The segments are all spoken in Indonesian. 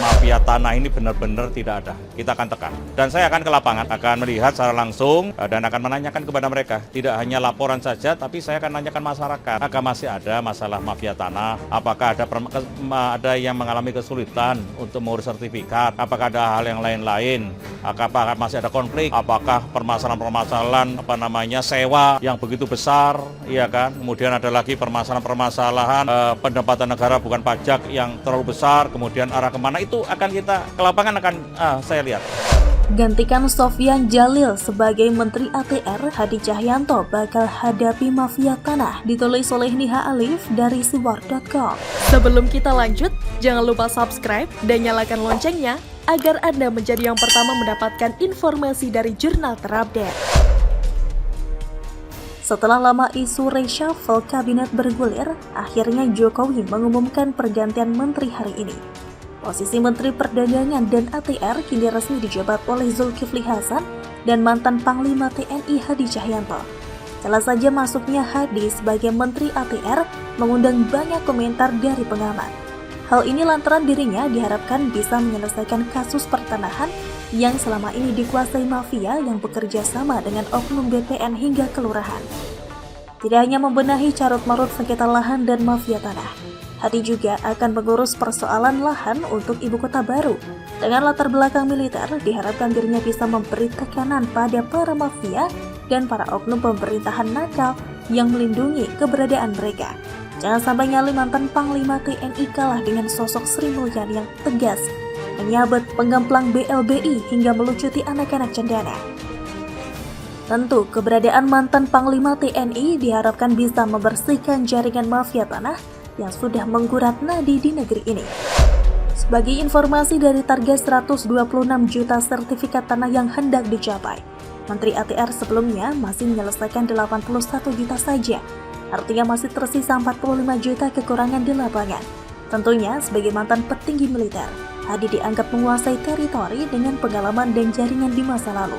mafia tanah ini benar-benar tidak ada. Kita akan tekan. Dan saya akan ke lapangan, akan melihat secara langsung dan akan menanyakan kepada mereka. Tidak hanya laporan saja, tapi saya akan menanyakan masyarakat. Apakah masih ada masalah mafia tanah? Apakah ada yang mengalami kesulitan untuk mengurus sertifikat? Apakah ada hal yang lain-lain? Apakah masih ada konflik? Apakah permasalahan-permasalahan sewa yang begitu besar, ya kan? Kemudian ada lagi permasalahan pendapatan negara bukan pajak yang terlalu besar, kemudian arah kemana itu akan kita ke lapangan saya lihat. Gantikan Sofyan Jalil sebagai Menteri ATR, Hadi Cahyanto bakal hadapi mafia tanah, ditulis oleh Niha Alif dari siwar.com. Sebelum kita lanjut, jangan lupa subscribe dan nyalakan loncengnya agar Anda menjadi yang pertama mendapatkan informasi dari jurnal terupdate. Setelah lama isu reshuffle kabinet bergulir, akhirnya Jokowi mengumumkan pergantian menteri hari ini. Posisi Menteri Perdagangan dan ATR kini resmi dijabat oleh Zulkifli Hasan dan mantan Panglima TNI Hadi Cahyanto. Jelas saja masuknya Hadi sebagai Menteri ATR mengundang banyak komentar dari pengamat. Hal ini lantaran dirinya diharapkan bisa menyelesaikan kasus pertanahan yang selama ini dikuasai mafia yang bekerja sama dengan oknum BPN hingga kelurahan. Tidak hanya membenahi carut-marut sengketa lahan dan mafia tanah, Hadi juga akan mengurus persoalan lahan untuk ibu kota baru. Dengan latar belakang militer, diharapkan dirinya bisa memberi tekanan pada para mafia dan para oknum pemerintahan nakal yang melindungi keberadaan mereka. Jangan sampai nyali mantan Panglima TNI kalah dengan sosok Sri Mulyani yang tegas, menyabet penggemplang BLBI hingga melucuti anak-anak cendana. Tentu, keberadaan mantan Panglima TNI diharapkan bisa membersihkan jaringan mafia tanah yang sudah menggurat nadi di negeri ini. Sebagai informasi dari target 126 juta sertifikat tanah yang hendak dicapai, Menteri ATR sebelumnya masih menyelesaikan 81 juta saja. Artinya masih tersisa 45 juta kekurangan di lapangan. Tentunya sebagai mantan petinggi militer, Hadi dianggap menguasai teritori dengan pengalaman dan jaringan di masa lalu.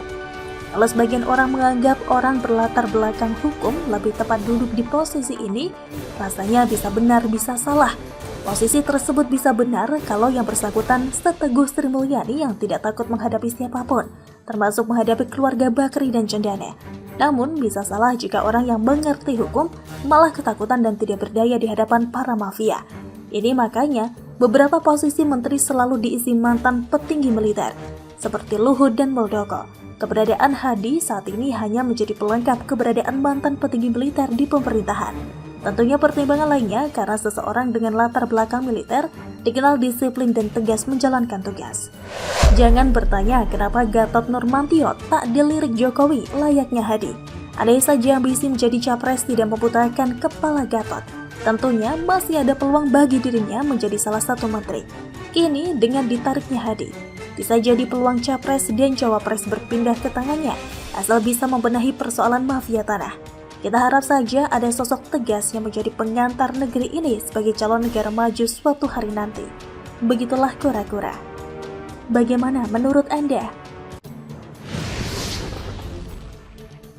Kalau sebagian orang menganggap orang berlatar belakang hukum lebih tepat duduk di posisi ini, rasanya bisa benar bisa salah. Posisi tersebut bisa benar kalau yang bersangkutan seteguh Sri Mulyani yang tidak takut menghadapi siapapun, termasuk menghadapi keluarga Bakri dan Cendana. Namun bisa salah jika orang yang mengerti hukum malah ketakutan dan tidak berdaya di hadapan para mafia. Ini makanya beberapa posisi menteri selalu diisi mantan petinggi militer, seperti Luhut dan Muldoko. Keberadaan Hadi saat ini hanya menjadi pelengkap keberadaan mantan petinggi militer di pemerintahan. Tentunya pertimbangan lainnya karena seseorang dengan latar belakang militer dikenal disiplin dan tegas menjalankan tugas. Jangan bertanya kenapa Gatot Nurmantio tak dilirik Jokowi layaknya Hadi. Andai saja ambisi menjadi capres tidak membutakan kepala Gatot, tentunya masih ada peluang bagi dirinya menjadi salah satu menteri. Kini dengan ditariknya Hadi, bisa jadi peluang capres dan cawapres berpindah ke tangannya asal bisa membenahi persoalan mafia tanah. Kita harap saja ada sosok tegas yang menjadi pengantar negeri ini sebagai calon negara maju suatu hari nanti. Begitulah kura-kura. Bagaimana menurut Anda?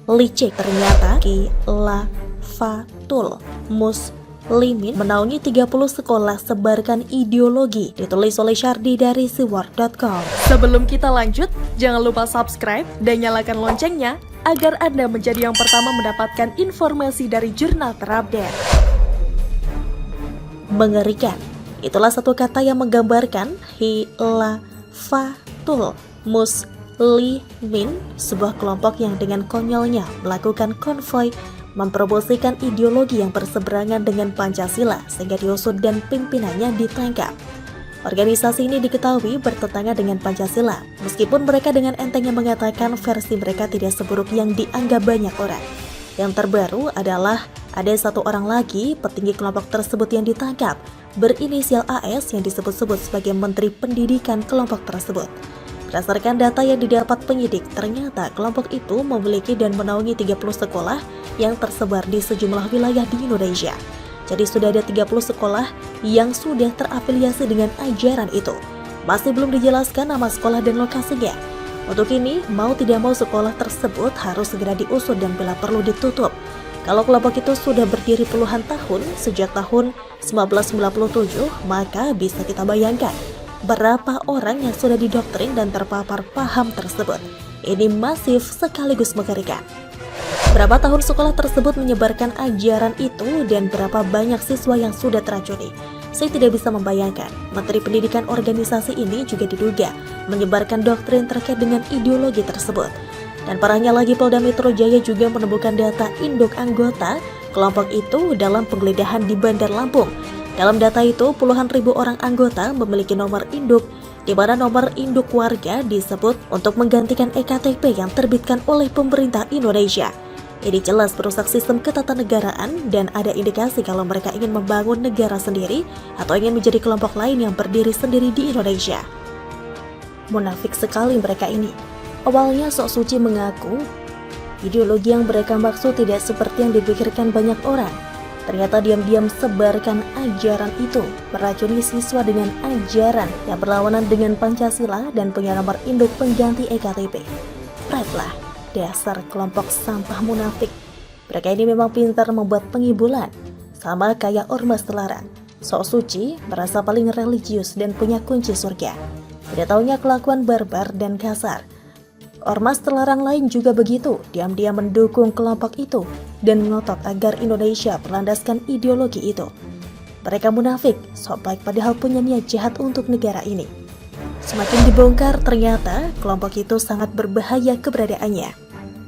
Licik ternyata Khilafatul Muslimin menaungi 30 sekolah sebarkan ideologi, ditulis oleh Syardi dari siwar.com. Sebelum kita lanjut, jangan lupa subscribe dan nyalakan loncengnya agar Anda menjadi yang pertama mendapatkan informasi dari jurnal terupdate. Mengerikan, itulah satu kata yang menggambarkan Khilafatul Muslimin, sebuah kelompok yang dengan konyolnya melakukan konvoi mempromosikan ideologi yang berseberangan dengan Pancasila sehingga diusut dan pimpinannya ditangkap. Organisasi ini diketahui bertentangan dengan Pancasila, meskipun mereka dengan entengnya mengatakan versi mereka tidak seburuk yang dianggap banyak orang. Yang terbaru adalah ada satu orang lagi petinggi kelompok tersebut yang ditangkap, berinisial AS yang disebut-sebut sebagai Menteri Pendidikan kelompok tersebut. Berdasarkan data yang didapat penyidik, ternyata kelompok itu memiliki dan menaungi 30 sekolah yang tersebar di sejumlah wilayah di Indonesia. Jadi sudah ada 30 sekolah yang sudah terafiliasi dengan ajaran itu. Masih belum dijelaskan nama sekolah dan lokasinya. Untuk ini, mau tidak mau sekolah tersebut harus segera diusut dan bila perlu ditutup. Kalau kelompok itu sudah berdiri puluhan tahun, sejak tahun 1997, maka bisa kita bayangkan berapa orang yang sudah didoktrin dan terpapar paham tersebut. Ini masif sekaligus mengerikan. Berapa tahun sekolah tersebut menyebarkan ajaran itu dan berapa banyak siswa yang sudah teracuni. Saya tidak bisa membayangkan. Menteri Pendidikan organisasi ini juga diduga menyebarkan doktrin terkait dengan ideologi tersebut. Dan parahnya lagi, Polda Metro Jaya juga menemukan data induk anggota kelompok itu dalam penggeledahan di Bandar Lampung. Dalam data itu, puluhan ribu orang anggota memiliki nomor induk, di mana nomor induk warga disebut untuk menggantikan EKTP yang terbitkan oleh pemerintah Indonesia. Ini jelas merusak sistem ketatanegaraan dan ada indikasi kalau mereka ingin membangun negara sendiri atau ingin menjadi kelompok lain yang berdiri sendiri di Indonesia. Munafik sekali mereka ini. Awalnya sok suci mengaku ideologi yang mereka maksud tidak seperti yang dipikirkan banyak orang. Ternyata diam-diam sebarkan ajaran itu, meracuni siswa dengan ajaran yang berlawanan dengan Pancasila dan punya nomor induk pengganti EKTP. Baiklah, dasar kelompok sampah munafik. Mereka ini memang pintar membuat pengibulan, sama kayak ormas terlarang. Sok suci, merasa paling religius dan punya kunci surga. Tidak taunya kelakuan barbar dan kasar. Ormas terlarang lain juga begitu, diam-diam mendukung kelompok itu dan ngotot agar Indonesia berlandaskan ideologi itu. Mereka munafik, sok baik padahal punya niat jahat untuk negara ini. Semakin dibongkar, ternyata kelompok itu sangat berbahaya keberadaannya.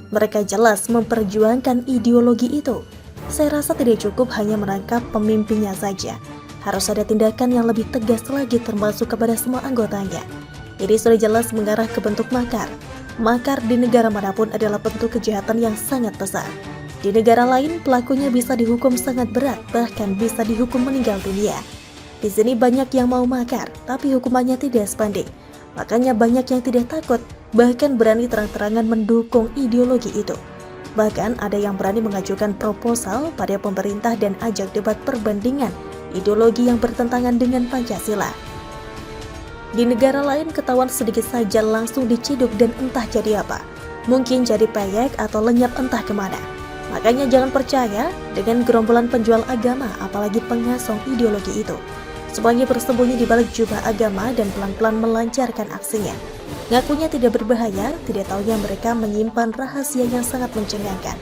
Mereka jelas memperjuangkan ideologi itu. Saya rasa tidak cukup hanya menangkap pemimpinnya saja. Harus ada tindakan yang lebih tegas lagi termasuk kepada semua anggotanya. Ini sudah jelas mengarah ke bentuk makar. Makar di negara manapun adalah bentuk kejahatan yang sangat besar. Di negara lain, pelakunya bisa dihukum sangat berat, bahkan bisa dihukum meninggal dunia. Di sini banyak yang mau makar, tapi hukumannya tidak sebanding. Makanya banyak yang tidak takut, bahkan berani terang-terangan mendukung ideologi itu. Bahkan ada yang berani mengajukan proposal pada pemerintah dan ajak debat perbandingan ideologi yang bertentangan dengan Pancasila. Di negara lain ketahuan sedikit saja langsung diciduk dan entah jadi apa. Mungkin jadi peyek atau lenyap entah kemana. Makanya jangan percaya dengan gerombolan penjual agama apalagi pengasong ideologi itu. Semuanya bersembunyi di balik jubah agama dan pelan-pelan melancarkan aksinya. Ngakunya tidak berbahaya, tidak taunya mereka menyimpan rahasia yang sangat mencengangkan.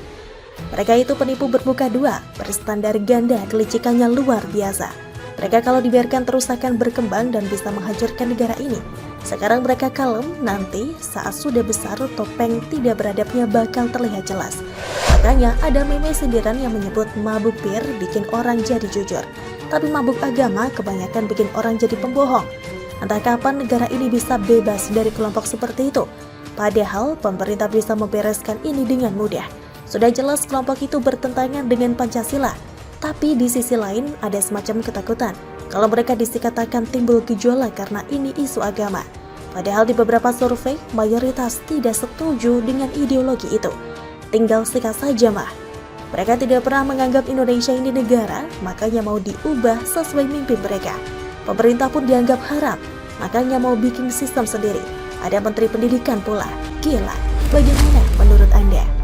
Mereka itu penipu bermuka dua, berstandar ganda, kelicikannya luar biasa. Mereka kalau dibiarkan terus akan berkembang dan bisa menghancurkan negara ini. Sekarang mereka kalem, nanti saat sudah besar topeng tidak beradabnya bakal terlihat jelas. Makanya ada meme sindiran yang menyebut mabuk bir bikin orang jadi jujur. Tapi mabuk agama kebanyakan bikin orang jadi pembohong. Entah kapan negara ini bisa bebas dari kelompok seperti itu. Padahal pemerintah bisa membereskan ini dengan mudah. Sudah jelas kelompok itu bertentangan dengan Pancasila. Tapi di sisi lain ada semacam ketakutan kalau mereka dikatakan timbul gejolak karena ini isu agama. Padahal di beberapa survei mayoritas tidak setuju dengan ideologi itu. Tinggal sikat saja mah. Mereka tidak pernah menganggap Indonesia ini negara, makanya mau diubah sesuai mimpi mereka. Pemerintah pun dianggap haram, makanya mau bikin sistem sendiri. Ada Menteri Pendidikan pula. Gila, bagaimana menurut Anda?